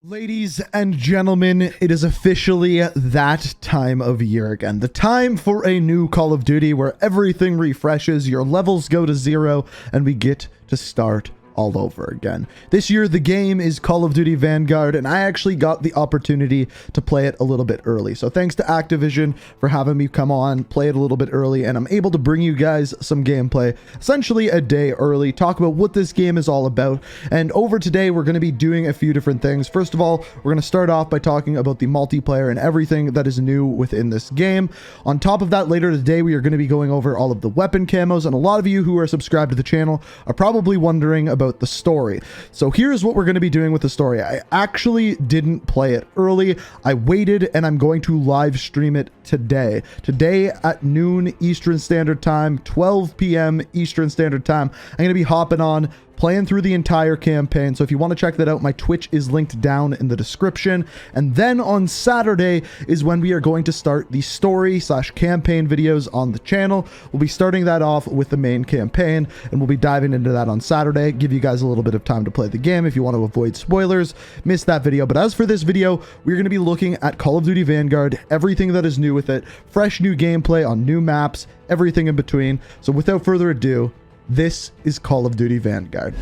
Ladies and gentlemen, it is officially that time of year again. The time for a new Call of Duty where everything refreshes, your levels go to 0, and we get to start all over again. This year, the game is Call of Duty Vanguard, and I actually got the opportunity to play it a little bit early. So thanks to Activision for having me come on, play it a little bit early, and I'm able to bring you guys some gameplay, essentially a day early, talk about what this game is all about. And over today, we're going to be doing a few different things. First of all, we're going to start off by talking about the multiplayer and everything that is new within this game. On top of that, later today, we are going to be going over all of the weapon camos, and a lot of you who are subscribed to the channel are probably wondering about the story. So here's what we're going to be doing with the story. I actually didn't play it early. I waited, and I'm going to live stream it today. Today at noon Eastern Standard Time, 12 p.m. Eastern Standard Time. I'm going to be hopping on, playing through the entire campaign. So if you want to check that out, my Twitch is linked down in the description. And then on Saturday is when we are going to start the story/campaign videos on the channel. We'll be starting that off with the main campaign, and we'll be diving into that on Saturday. Give you guys a little bit of time to play the game if you want to avoid spoilers. Miss that video. But as for this video, we're going to be looking at Call of Duty Vanguard, everything that is new with it, fresh new gameplay on new maps, everything in between. So without further ado, this is Call of Duty Vanguard.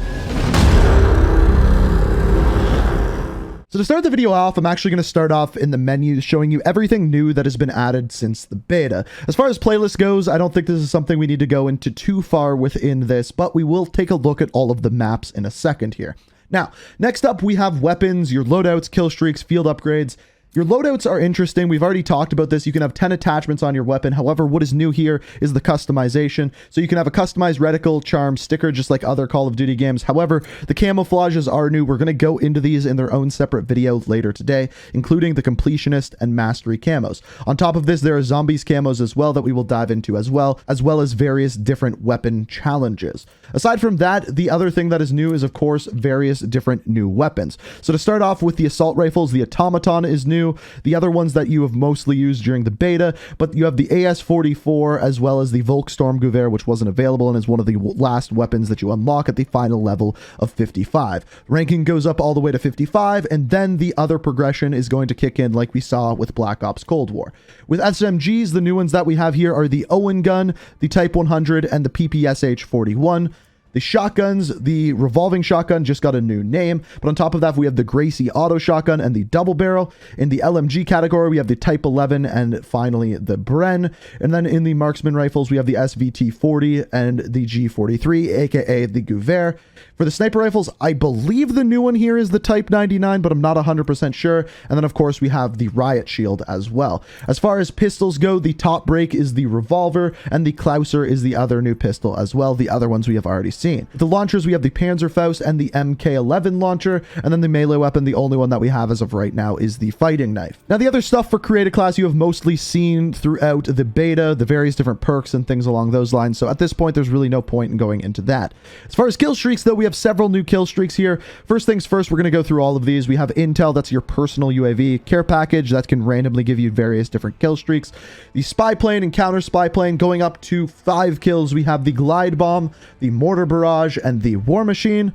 So to start the video off, I'm actually going to start off in the menu showing you everything new that has been added since the beta. As far as playlist goes, I don't think this is something we need to go into too far within this, but we will take a look at all of the maps in a second here. Now, next up we have weapons, your loadouts, kill streaks, field upgrades. Your loadouts are interesting. We've already talked about this. You can have 10 attachments on your weapon. However, what is new here is the customization. So you can have a customized reticle, charm, sticker, just like other Call of Duty games. However, the camouflages are new. We're going to go into these in their own separate video later today, including the completionist and mastery camos. On top of this, there are zombies camos as well that we will dive into as well as various different weapon challenges. Aside from that, the other thing that is new is, of course, various different new weapons. So to start off with the assault rifles, the automaton is new. The other ones that you have mostly used during the beta, but you have the AS-44 as well as the Volkssturmgewehr, which wasn't available and is one of the last weapons that you unlock at the final level of 55. Ranking goes up all the way to 55, and then the other progression is going to kick in like we saw with Black Ops Cold War. With SMGs, the new ones that we have here are the Owen gun, the Type 100, and the PPSH-41. The shotguns, the revolving shotgun just got a new name, but on top of that, we have the Gracie auto shotgun and the double barrel. In the LMG category, we have the Type 11 and finally the Bren. And then in the marksman rifles, we have the SVT-40 and the G43, aka the Gewehr. For the sniper rifles, I believe the new one here is the Type 99, but I'm not 100% sure. And then, of course, we have the Riot Shield as well. As far as pistols go, the top break is the revolver, and the Klauser is the other new pistol as well. The other ones we have already seen. The launchers, we have the Panzerfaust and the MK11 launcher, and then the melee weapon, the only one that we have as of right now is the fighting knife. Now, the other stuff for create a class you have mostly seen throughout the beta, the various different perks and things along those lines. So at this point, there's really no point in going into that. As far as kill streaks, though, we have several new kill streaks here. First things first, we're going to go through all of these. We have Intel, that's your personal UAV. Care package, that can randomly give you various different kill streaks. The spy plane and counter spy plane going up to 5 kills. We have the glide bomb, the mortar barrage, and the war machine.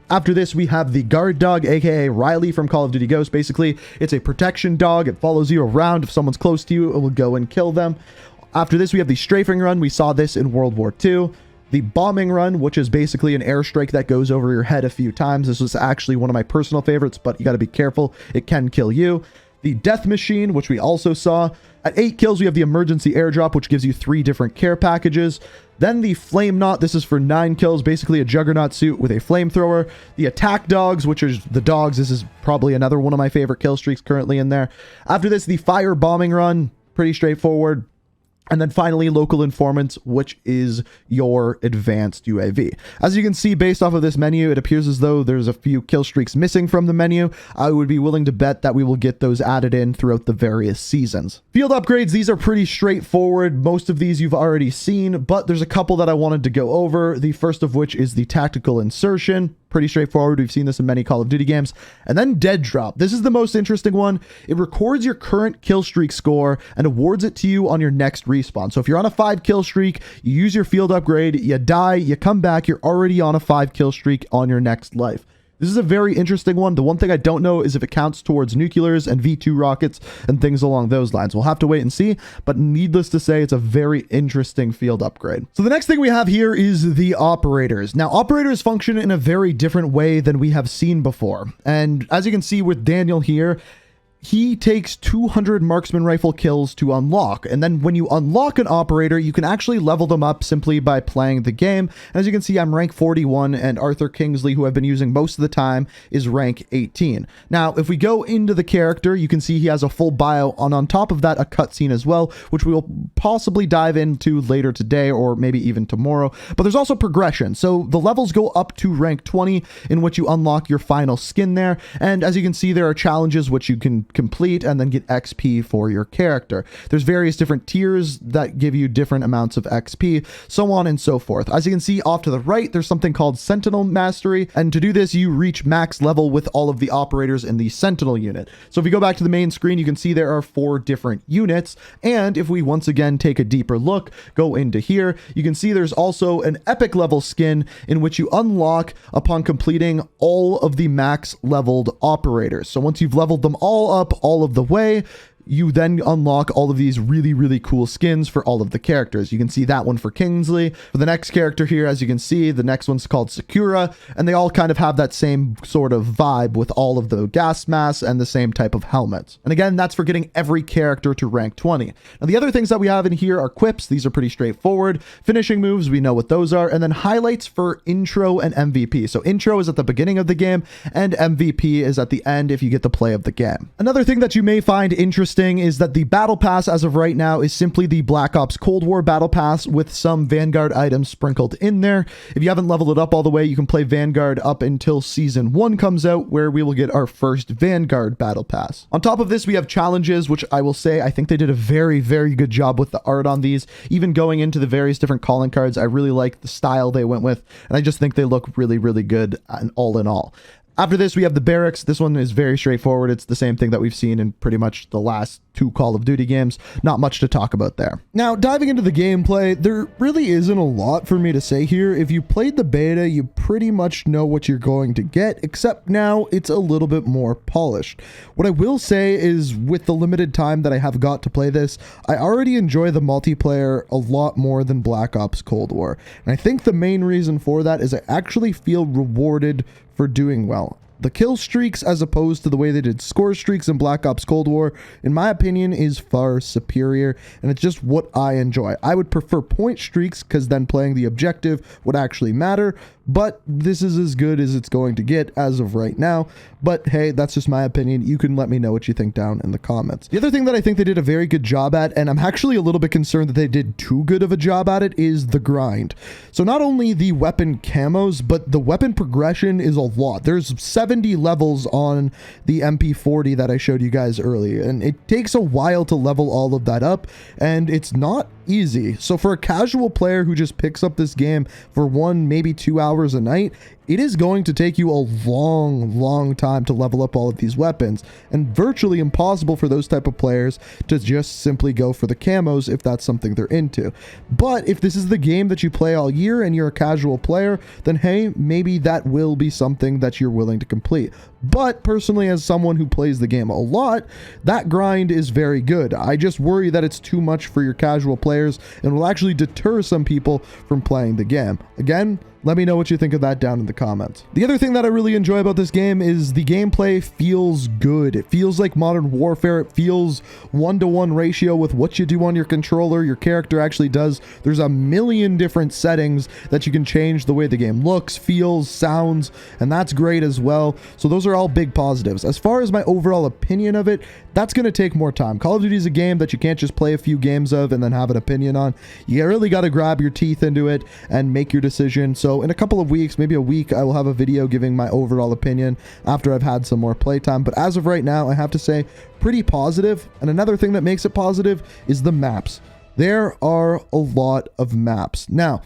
After this, we have the guard dog, aka Riley from Call of Duty Ghost. Basically, it's a protection dog. It follows you around. If someone's close to you, it will go and kill them. After this, we have the strafing run. We saw this in World War II. The bombing run, which is basically an airstrike that goes over your head a few times. This was actually one of my personal favorites, but you got to be careful. It can kill you. The death machine, which we also saw. At 8 kills, we have the emergency airdrop, which gives you 3 different care packages. Then the flame knot, this is for 9 kills, basically a juggernaut suit with a flamethrower. The attack dogs, which is the dogs, this is probably another one of my favorite kill streaks currently in there. After this, the fire bombing run, pretty straightforward. And then finally, local informants, which is your advanced UAV. As you can see, based off of this menu, it appears as though there's a few kill streaks missing from the menu. I would be willing to bet that we will get those added in throughout the various seasons. Field upgrades, these are pretty straightforward. Most of these you've already seen, but there's a couple that I wanted to go over. The first of which is the tactical insertion. Pretty straightforward. We've seen this in many Call of Duty games. And then Dead Drop. This is the most interesting one. It records your current kill streak score and awards it to you on your next respawn. So if you're on a 5 kill streak, you use your field upgrade, you die, you come back, you're already on a 5 kill streak on your next life. This is a very interesting one. The one thing I don't know is if it counts towards nuclears and V2 rockets and things along those lines. We'll have to wait and see, but needless to say, it's a very interesting field upgrade. So the next thing we have here is the operators. Now, operators function in a very different way than we have seen before. And as you can see with Daniel here, he takes 200 marksman rifle kills to unlock. And then when you unlock an operator, you can actually level them up simply by playing the game. And as you can see, I'm rank 41 and Arthur Kingsley, who I've been using most of the time, is rank 18. Now, if we go into the character, you can see he has a full bio, and on top of that, a cutscene as well, which we will possibly dive into later today or maybe even tomorrow. But there's also progression. So the levels go up to rank 20, in which you unlock your final skin there. And as you can see, there are challenges which you can complete and then get XP for your character. There's various different tiers that give you different amounts of XP, so on and so forth. As you can see off to the right, there's something called Sentinel Mastery, and to do this, you reach max level with all of the operators in the Sentinel unit. So if we go back to the main screen, you can see there are 4 different units, and if we once again take a deeper look, go into here, you can see there's also an epic level skin in which you unlock upon completing all of the max leveled operators. So once you've leveled them all up all of the way, you then unlock all of these really, really cool skins for all of the characters. You can see that one for Kingsley. For the next character here, as you can see, the next one's called Sakura, and they all kind of have that same sort of vibe with all of the gas masks and the same type of helmets. And again, that's for getting every character to rank 20. Now, the other things that we have in here are quips. These are pretty straightforward. Finishing moves, we know what those are. And then highlights for intro and MVP. So intro is at the beginning of the game, and MVP is at the end if you get the play of the game. Another thing that you may find interesting is that the battle pass as of right now is simply the Black Ops Cold War battle pass with some Vanguard items sprinkled in there. If you haven't leveled it up all the way, you can play Vanguard up until Season 1 comes out, where we will get our first Vanguard battle pass. On top of this, we have challenges, which I will say, I think they did a very, very good job with the art on these. Even going into the various different calling cards, I really like the style they went with, and I just think they look really, really good all in all. After this, we have the barracks. This one is very straightforward. It's the same thing that we've seen in pretty much the last 2 Call of Duty games. Not much to talk about there. Now, diving into the gameplay, there really isn't a lot for me to say here. If you played the beta, you pretty much know what you're going to get, except now it's a little bit more polished. What I will say is, with the limited time that I have got to play this, I already enjoy the multiplayer a lot more than Black Ops Cold War. And I think the main reason for that is I actually feel rewarded for doing well. The kill streaks, as opposed to the way they did score streaks in Black Ops Cold War, in my opinion, is far superior, and it's just what I enjoy. I would prefer point streaks, because then playing the objective would actually matter, but this is as good as it's going to get as of right now. But hey, that's just my opinion. You can let me know what you think down in the comments. The other thing that I think they did a very good job at, and I'm actually a little bit concerned that they did too good of a job at it, is the grind. So not only the weapon camos, but the weapon progression is a lot. There's 70 levels on the MP40 that I showed you guys earlier, and it takes a while to level all of that up, and it's not easy. So for a casual player who just picks up this game for 1, maybe 2 hours a night, it is going to take you a long time to level up all of these weapons, and virtually impossible for those type of players to just simply go for the camos if that's something they're into. But if this is the game that you play all year and you're a casual player, then hey, maybe that will be something that you're willing to complete. But personally, as someone who plays the game a lot, that grind is very good. I just worry that it's too much for your casual players and will actually deter some people from playing the game. Again, let me know what you think of that down in the comments. The other thing that I really enjoy about this game is the gameplay feels good. It feels like Modern Warfare. It feels 1-to-1 ratio with what you do on your controller. Your character actually does. There's a million different settings that you can change the way the game looks, feels, sounds, and that's great as well. So those are all big positives. As far as my overall opinion of it, that's going to take more time. Call of Duty is a game that you can't just play a few games of and then have an opinion on. You really got to grab your teeth into it and make your decision. So in a couple of weeks, maybe a week, I will have a video giving my overall opinion after I've had some more playtime. But as of right now, I have to say pretty positive. And another thing that makes it positive is the maps. There are a lot of maps. Now,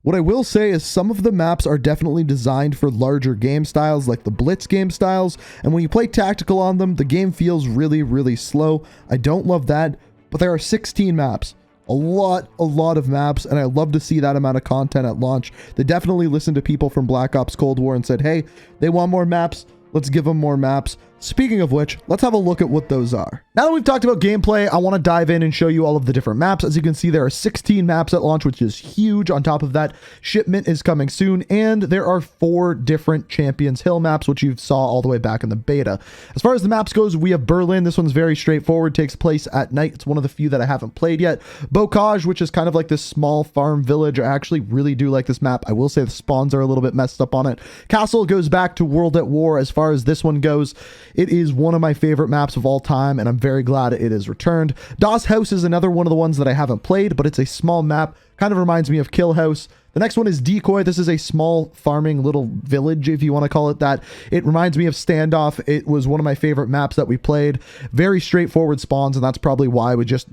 what I will say is some of the maps are definitely designed for larger game styles, like the Blitz game styles, and when you play tactical on them, the game feels really, really slow. I don't love that, but there are 16 maps. a lot of maps, and I love to see that amount of content at launch. They definitely listened to people from Black Ops Cold War and said, hey, they want more maps. Let's give them more maps. Speaking of which, let's have a look at what those are. Now that we've talked about gameplay, I want to dive in and show you all of the different maps. As you can see, there are 16 maps at launch, which is huge. On top of that, shipment is coming soon, and there are 4 different Champions Hill maps, which you saw all the way back in the beta. As far as the maps goes, we have Berlin. This one's very straightforward, takes place at night. It's one of the few that I haven't played yet. Bocage, which is kind of like this small farm village. I actually really do like this map. I will say the spawns are a little bit messed up on it. Castle goes back to World at War. As far as this one goes, it is one of my favorite maps of all time, and I'm very glad it is returned. Das House is another one of the ones that I haven't played, but it's a small map. Kind of reminds me of Kill House. The next one is Decoy. This is a small farming little village, if you want to call it that. It reminds me of Standoff. It was one of my favorite maps that we played. Very straightforward spawns, and that's probably why we just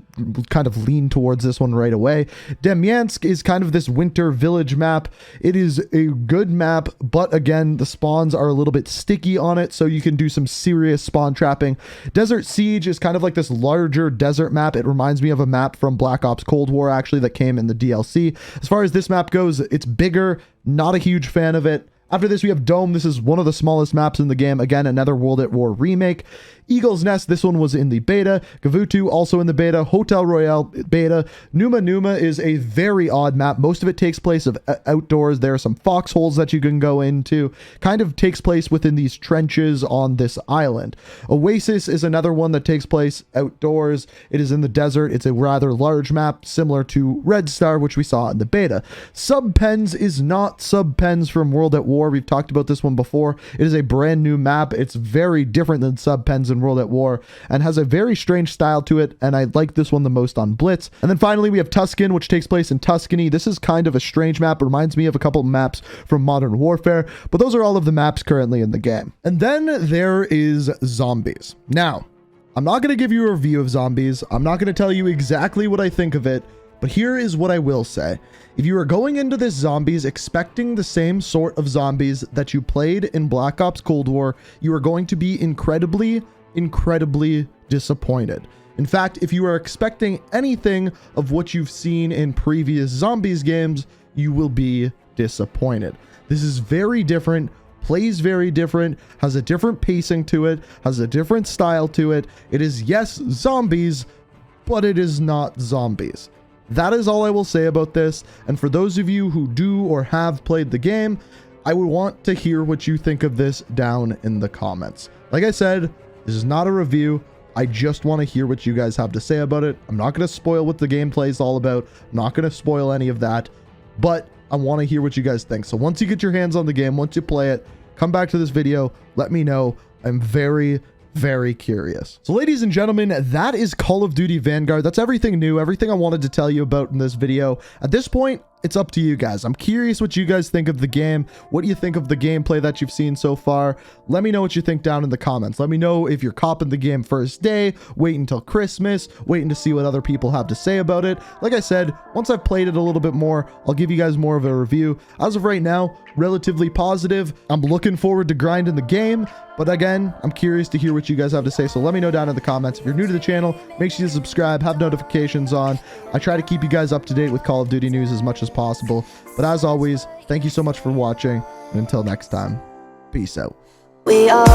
kind of lean towards this one right away. Demyansk is kind of this winter village map. It is a good map, but again, the spawns are a little bit sticky on it, so you can do some serious spawn trapping. Desert Siege is kind of like this larger desert map. It reminds me of a map from Black Ops Cold War, actually, that came in the DLC. As far as this map goes, it's bigger, not a huge fan of it. After this, we have Dome. This is one of the smallest maps in the game. Again, another World at War remake. Eagle's Nest, this one was in the beta. Gavutu, also in the beta. Hotel Royale, beta. Numa Numa is a very odd map. Most of it takes place outdoors. There are some foxholes that you can go into. Kind of takes place within these trenches on this island. Oasis is another one that takes place outdoors. It is in the desert. It's a rather large map, similar to Red Star, which we saw in the beta. Subpens is not Subpens from World at War. We've talked about this one before. It is a brand new map. It's very different than Subpens in World at War and has a very strange style to it, and I like this one the most on Blitz. And then finally we have Tuscan, which takes place in Tuscany. This is kind of a strange map. It reminds me of a couple of maps from Modern Warfare, but those are all of the maps currently in the game. And then there is Zombies. Now, I'm not going to give you a review of Zombies. I'm not going to tell you exactly what I think of it, but here is what I will say. If you are going into this Zombies expecting the same sort of zombies that you played in Black Ops Cold War, you are going to be incredibly disappointed. In fact, if you are expecting anything of what you've seen in previous Zombies games, you will be disappointed. This is very different, plays very different, has a different pacing to it, has a different style to it. It is, yes, zombies, but it is not zombies. That is all I will say about this. And for those of you who do or have played the game, I would want to hear what you think of this down in the comments. Like I said, this is not a review. I just want to hear what you guys have to say about it. I'm not going to spoil what the gameplay is all about. I'm not going to spoil any of that, but I want to hear what you guys think. So once you get your hands on the game, once you play it, come back to this video, let me know. I'm very curious. So ladies and gentlemen, that is Call of Duty Vanguard. That's everything new, everything I wanted to tell you about in this video. At this point, it's up to you guys. I'm curious what you guys think of the game. What do you think of the gameplay that you've seen so far? Let me know what you think down in the comments. Let me know if you're copping the game first day, wait until Christmas, waiting to see what other people have to say about it. Like I said, once I've played it a little bit more, I'll give you guys more of a review. As of right now, relatively positive. I'm looking forward to grinding the game, but again, I'm curious to hear what you guys have to say. So let me know down in the comments. If you're new to the channel, make sure you subscribe, have notifications on. I try to keep you guys up to date with Call of Duty news as much as possible. But as always, thank you so much for watching, and until next time, peace out. We are